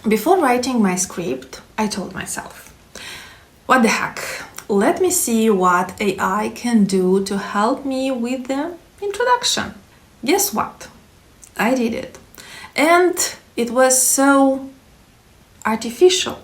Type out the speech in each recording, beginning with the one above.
Before writing my script, I told myself, what the heck, let me see what AI can do to help me with the introduction. Guess what? I did it. And it was so artificial.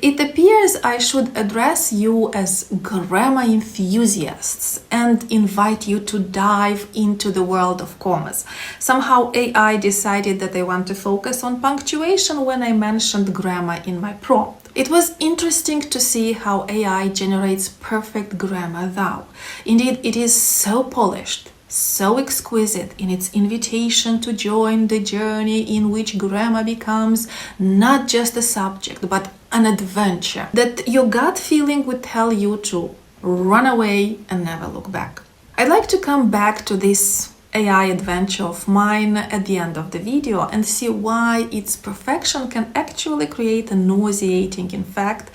It appears I should address you as grammar enthusiasts and invite you to dive into the world of commas. Somehow AI decided that I want to focus on punctuation when I mentioned grammar in my prompt. It was interesting to see how AI generates perfect grammar though. Indeed, it is so polished, so exquisite in its invitation to join the journey in which grammar becomes not just a subject, but an adventure that your gut feeling would tell you to run away and never look back. I'd like to come back to this AI adventure of mine at the end of the video and see why its perfection can actually create a nauseating effect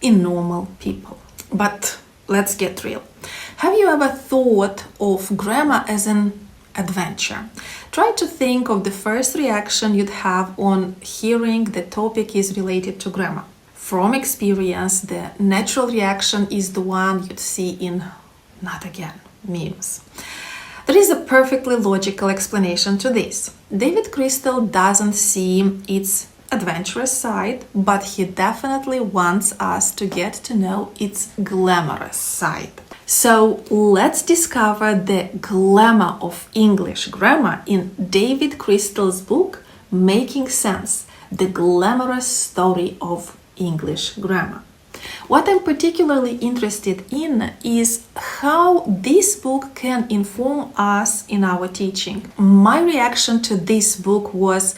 in normal people. But let's get real. Have you ever thought of grammar as an adventure? Try to think of the first reaction you'd have on hearing the topic is related to grammar. From experience, the natural reaction is the one you'd see in "not again" memes. There is a perfectly logical explanation to this. David Crystal doesn't see its adventurous side, but he definitely wants us to get to know its glamorous side. So let's discover the glamour of English grammar in David Crystal's book, Making Sense, the Glamorous Story of English Grammar. What I'm particularly interested in is how this book can inform us in our teaching. My reaction to this book was,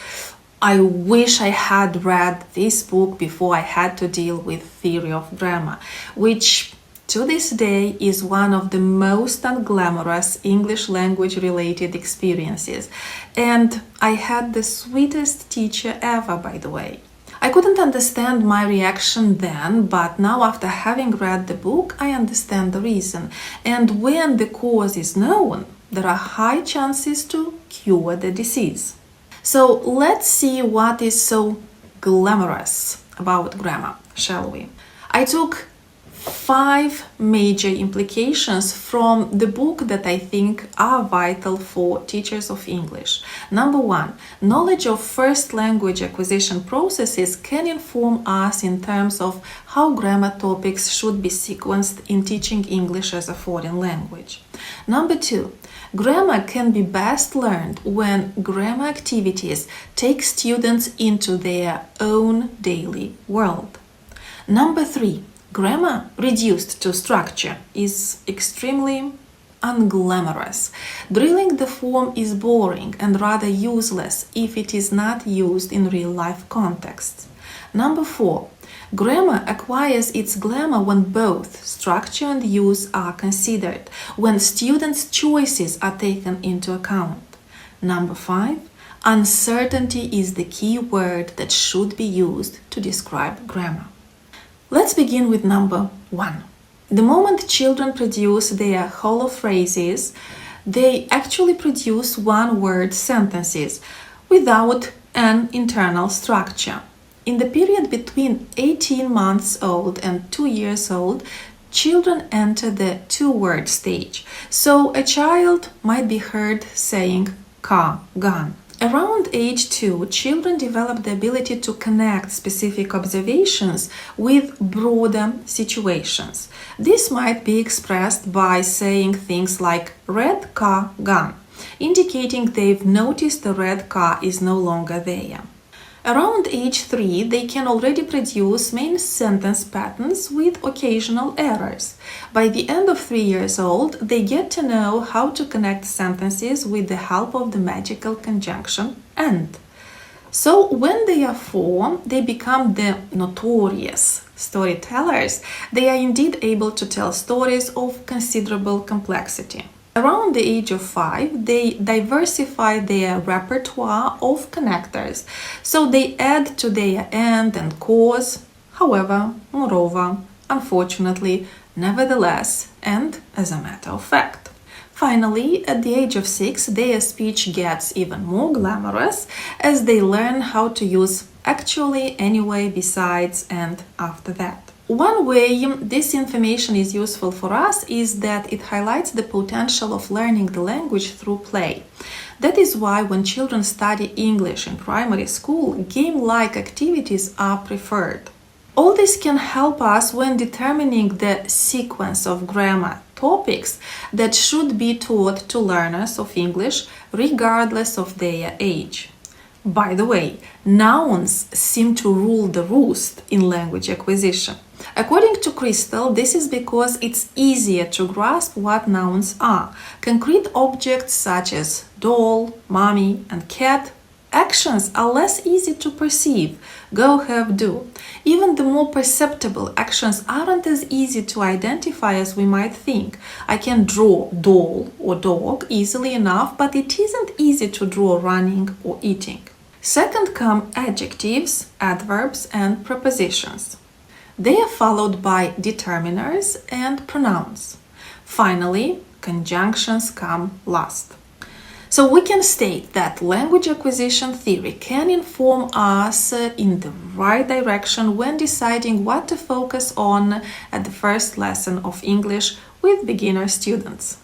I wish I had read this book before I had to deal with theory of grammar, which to this day is one of the most unglamorous English language related experiences. And I had the sweetest teacher ever, by the way. I couldn't understand my reaction then, but now after having read the book, I understand the reason. And when the cause is known, there are high chances to cure the disease. So let's see what is so glamorous about grammar, shall we? I took 5 major implications from the book that I think are vital for teachers of English. Number 1, knowledge of first language acquisition processes can inform us in terms of how grammar topics should be sequenced in teaching English as a foreign language. Number 2, grammar can be best learned when grammar activities take students into their own daily world. Number 3, grammar reduced to structure is extremely unglamorous. Drilling the form is boring and rather useless if it is not used in real-life contexts. Number 4, grammar acquires its glamour when both structure and use are considered, when students' choices are taken into account. Number 5, uncertainty is the key word that should be used to describe grammar. Let's begin with number 1. The moment children produce their hollow phrases, they actually produce one-word sentences without an internal structure. In the period between 18 months old and 2 years old, children enter the 2-word stage. So a child might be heard saying car, gun. Around age 2, children develop the ability to connect specific observations with broader situations. This might be expressed by saying things like red car, gun, indicating they've noticed the red car is no longer there. Around age 3, they can already produce main sentence patterns with occasional errors. By the end of 3 years old, they get to know how to connect sentences with the help of the magical conjunction "and." So when they are 4, they become the notorious storytellers. They are indeed able to tell stories of considerable complexity. Around the age of 5, they diversify their repertoire of connectors, so they add to their "and" and "cause", however, moreover, unfortunately, nevertheless, and as a matter of fact. Finally, at the age of 6, their speech gets even more glamorous as they learn how to use actually, anyway, besides, and after that. One way this information is useful for us is that it highlights the potential of learning the language through play. That is why when children study English in primary school, game-like activities are preferred. All this can help us when determining the sequence of grammar topics that should be taught to learners of English regardless of their age. By the way, nouns seem to rule the roost in language acquisition. According to Crystal, this is because it's easier to grasp what nouns are. Concrete objects such as doll, mommy, and cat. Actions are less easy to perceive. Go, have, do. Even the more perceptible actions aren't as easy to identify as we might think. I can draw doll or dog easily enough, but it isn't easy to draw running or eating. Second come adjectives, adverbs, and prepositions. They are followed by determiners and pronouns. Finally, conjunctions come last. So we can state that language acquisition theory can inform us in the right direction when deciding what to focus on at the first lesson of English with beginner students.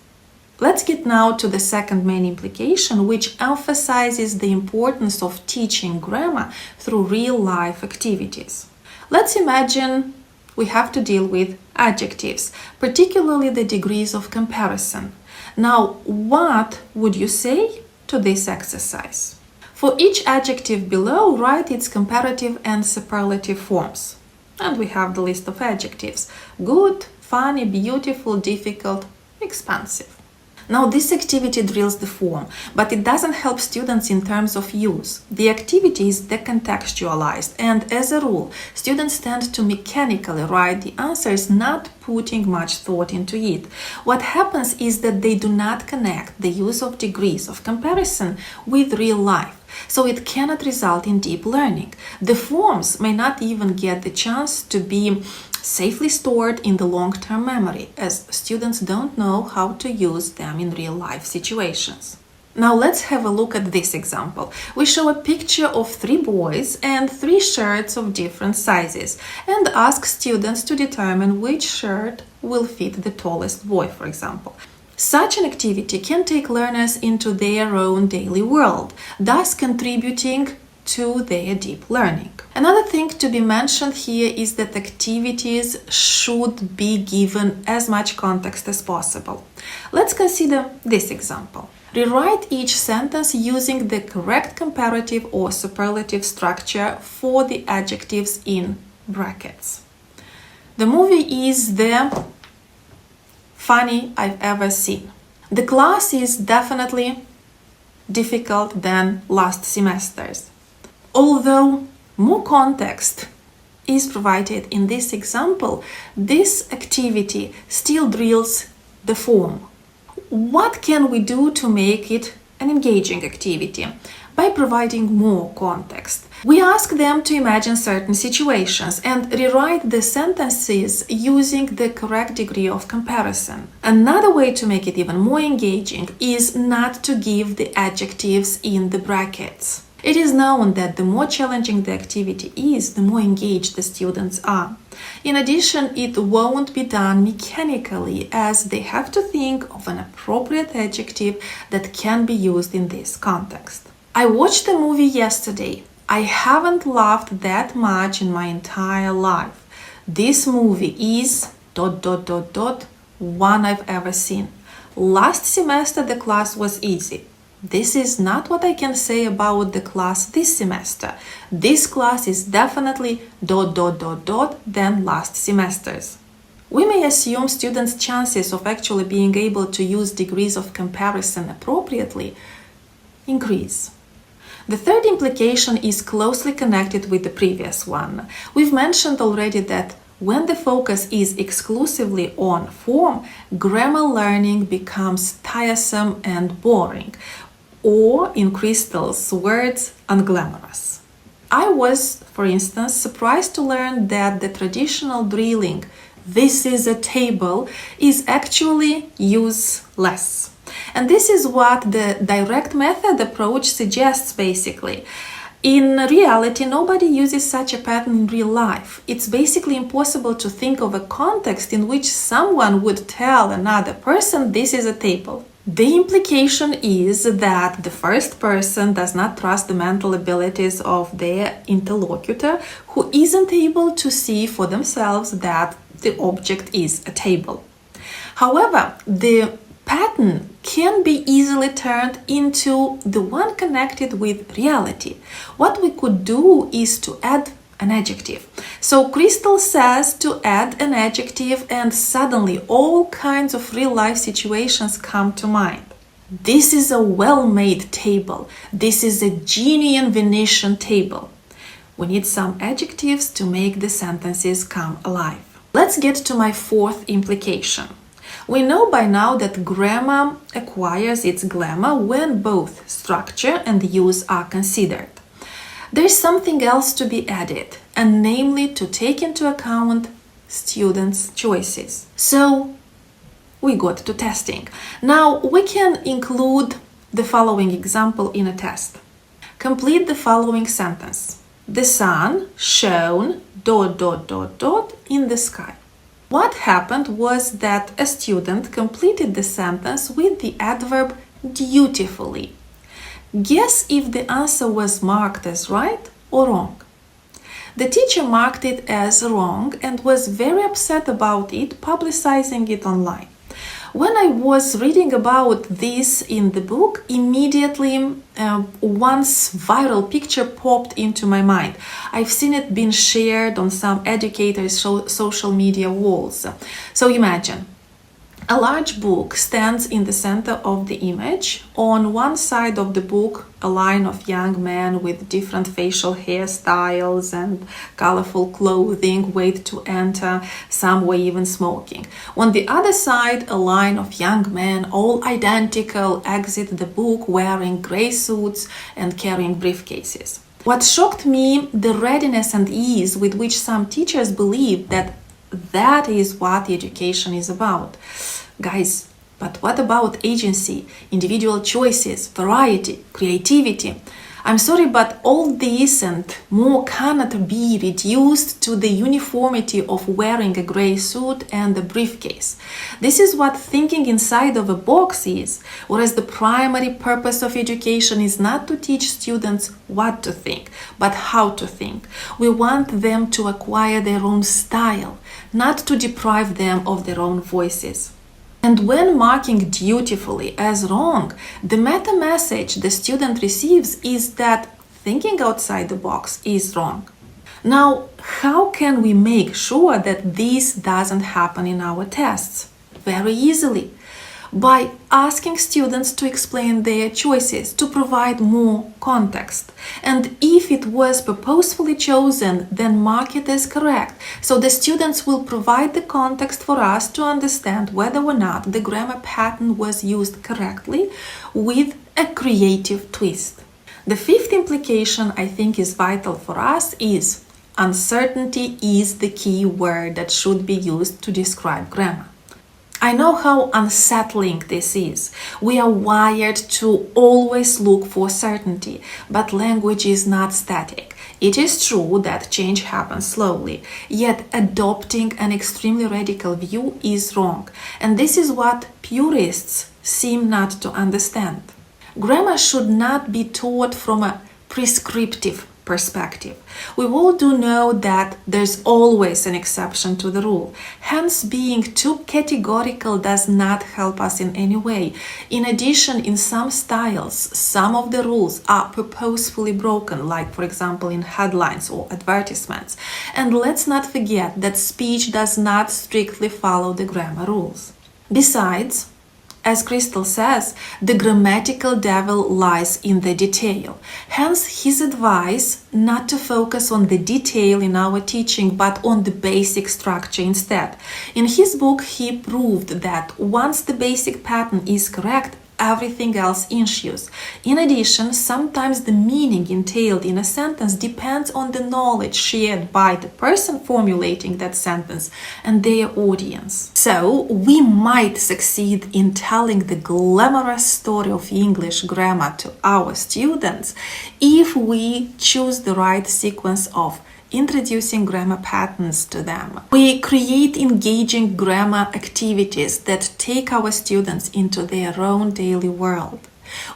Let's get now to the second main implication, which emphasizes the importance of teaching grammar through real-life activities. Let's imagine we have to deal with adjectives, particularly the degrees of comparison. Now, what would you say to this exercise? For each adjective below, write its comparative and superlative forms. And we have the list of adjectives: good, funny, beautiful, difficult, expensive. Now, this activity drills the form, but it doesn't help students in terms of use. The activity is decontextualized, and as a rule, students tend to mechanically write the answers, not putting much thought into it. What happens is that they do not connect the use of degrees of comparison with real life, so it cannot result in deep learning. The forms may not even get the chance to be safely stored in the long-term memory, as students don't know how to use them in real-life situations. Now let's have a look at this example. We show a picture of 3 boys and 3 shirts of different sizes and ask students to determine which shirt will fit the tallest boy, for example. Such an activity can take learners into their own daily world, thus contributing to their deep learning. Another thing to be mentioned here is that activities should be given as much context as possible. Let's consider this example. Rewrite each sentence using the correct comparative or superlative structure for the adjectives in brackets. The movie is the funny I've ever seen. The class is definitely difficult than last semester's. Although more context is provided in this example, this activity still drills the form. What can we do to make it an engaging activity? By providing more context. We ask them to imagine certain situations and rewrite the sentences using the correct degree of comparison. Another way to make it even more engaging is not to give the adjectives in the brackets. It is known that the more challenging the activity is, the more engaged the students are. In addition, it won't be done mechanically, as they have to think of an appropriate adjective that can be used in this context. I watched the movie yesterday. I haven't laughed that much in my entire life. This movie is ... one I've ever seen. Last semester the class was easy. This is not what I can say about the class this semester. This class is definitely ... than last semester's. We may assume students' chances of actually being able to use degrees of comparison appropriately increase. The third implication is closely connected with the previous one. We've mentioned already that when the focus is exclusively on form, grammar learning becomes tiresome and boring, or in Crystal's words, unglamorous. I was, for instance, surprised to learn that the traditional drilling, "this is a table," is actually useless. And this is what the direct method approach suggests basically. In reality, nobody uses such a pattern in real life. It's basically impossible to think of a context in which someone would tell another person this is a table. The implication is that the first person does not trust the mental abilities of their interlocutor, who isn't able to see for themselves that the object is a table. However, the pattern can be easily turned into the one connected with reality. What we could do is to add an adjective. So Crystal says to add an adjective, and suddenly all kinds of real-life situations come to mind. This is a well-made table. This is a genuine Venetian table. We need some adjectives to make the sentences come alive. Let's get to my fourth implication. We know by now that grammar acquires its glamour when both structure and use are considered. There's something else to be added, and namely to take into account students' choices. So we got to testing. Now we can include the following example in a test. Complete the following sentence. The sun shone ... in the sky. What happened was that a student completed the sentence with the adverb dutifully. Guess if the answer was marked as right or wrong. The teacher marked it as wrong and was very upset about it, publicizing it online. When I was reading about this in the book, immediately one's viral picture popped into my mind. I've seen it being shared on some educators' social media walls. So imagine, a large book stands in the center of the image. On one side of the book, a line of young men with different facial hairstyles and colorful clothing wait to enter, some were even smoking. On the other side, a line of young men, all identical, exit the book wearing gray suits and carrying briefcases. What shocked me, the readiness and ease with which some teachers believe that is what education is about. Guys, but what about agency, individual choices, variety, creativity? I'm sorry, but all this and more cannot be reduced to the uniformity of wearing a gray suit and a briefcase. This is what thinking inside of a box is, whereas the primary purpose of education is not to teach students what to think, but how to think. We want them to acquire their own style, not to deprive them of their own voices. And when marking dutifully as wrong, the meta message the student receives is that thinking outside the box is wrong. Now, how can we make sure that this doesn't happen in our tests? Very easily. By asking students to explain their choices, to provide more context. And if it was purposefully chosen, then mark it as correct. So the students will provide the context for us to understand whether or not the grammar pattern was used correctly with a creative twist. The fifth implication I think is vital for us is uncertainty is the key word that should be used to describe grammar. I know how unsettling this is. We are wired to always look for certainty, but language is not static. It is true that change happens slowly, yet adopting an extremely radical view is wrong, and this is what purists seem not to understand. Grammar should not be taught from a prescriptive perspective. We all do know that there's always an exception to the rule. Hence, being too categorical does not help us in any way. In addition, in some styles, some of the rules are purposefully broken, like for example in headlines or advertisements. And let's not forget that speech does not strictly follow the grammar rules. Besides, as Crystal says, the grammatical devil lies in the detail. Hence, his advice not to focus on the detail in our teaching, but on the basic structure instead. In his book, he proved that once the basic pattern is correct, everything else ensues. In addition, sometimes the meaning entailed in a sentence depends on the knowledge shared by the person formulating that sentence and their audience. So, we might succeed in telling the glamorous story of English grammar to our students if we choose the right sequence of introducing grammar patterns to them. We create engaging grammar activities that take our students into their own daily world.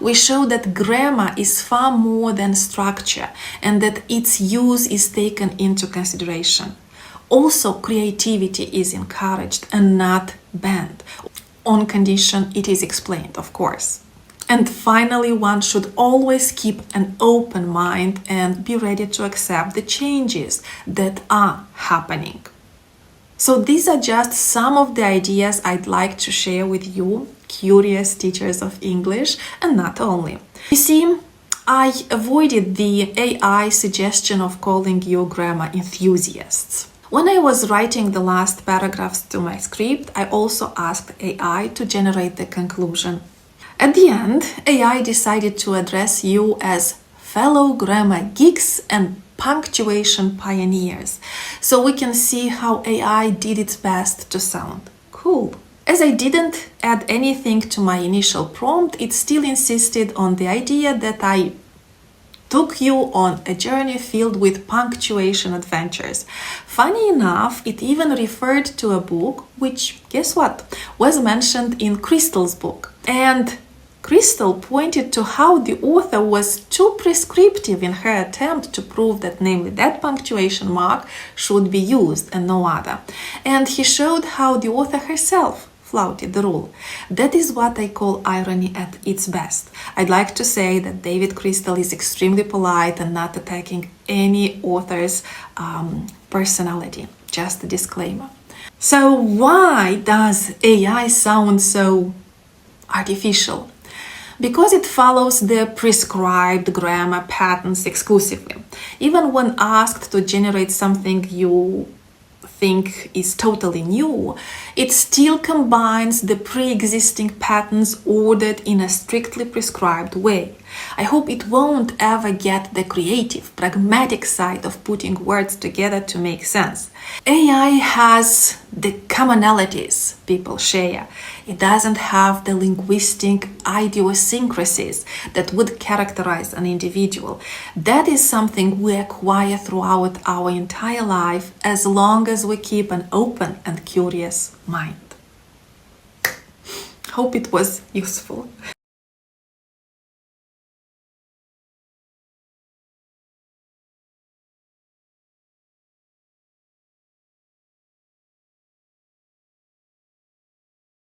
We show that grammar is far more than structure and that its use is taken into consideration. Also, creativity is encouraged and not banned, on condition it is explained, of course. And finally, one should always keep an open mind and be ready to accept the changes that are happening. So these are just some of the ideas I'd like to share with you, curious teachers of English, and not only. You see, I avoided the AI suggestion of calling you grammar enthusiasts. When I was writing the last paragraphs to my script, I also asked AI to generate the conclusion. At the end, AI decided to address you as fellow grammar geeks and punctuation pioneers, so we can see how AI did its best to sound cool. As I didn't add anything to my initial prompt, it still insisted on the idea that I took you on a journey filled with punctuation adventures. Funny enough, it even referred to a book which, guess what, was mentioned in Crystal's book. And Crystal pointed to how the author was too prescriptive in her attempt to prove that namely that punctuation mark should be used and no other. And he showed how the author herself flouted the rule. That is what I call irony at its best. I'd like to say that David Crystal is extremely polite and not attacking any author's personality. Just a disclaimer. So why does AI sound so artificial? Because it follows the prescribed grammar patterns exclusively. Even when asked to generate something you think is totally new, it still combines the pre-existing patterns ordered in a strictly prescribed way. I hope it won't ever get the creative, pragmatic side of putting words together to make sense. AI has the commonalities people share. It doesn't have the linguistic idiosyncrasies that would characterize an individual. That is something we acquire throughout our entire life as long as we keep an open and curious mind. Hope it was useful.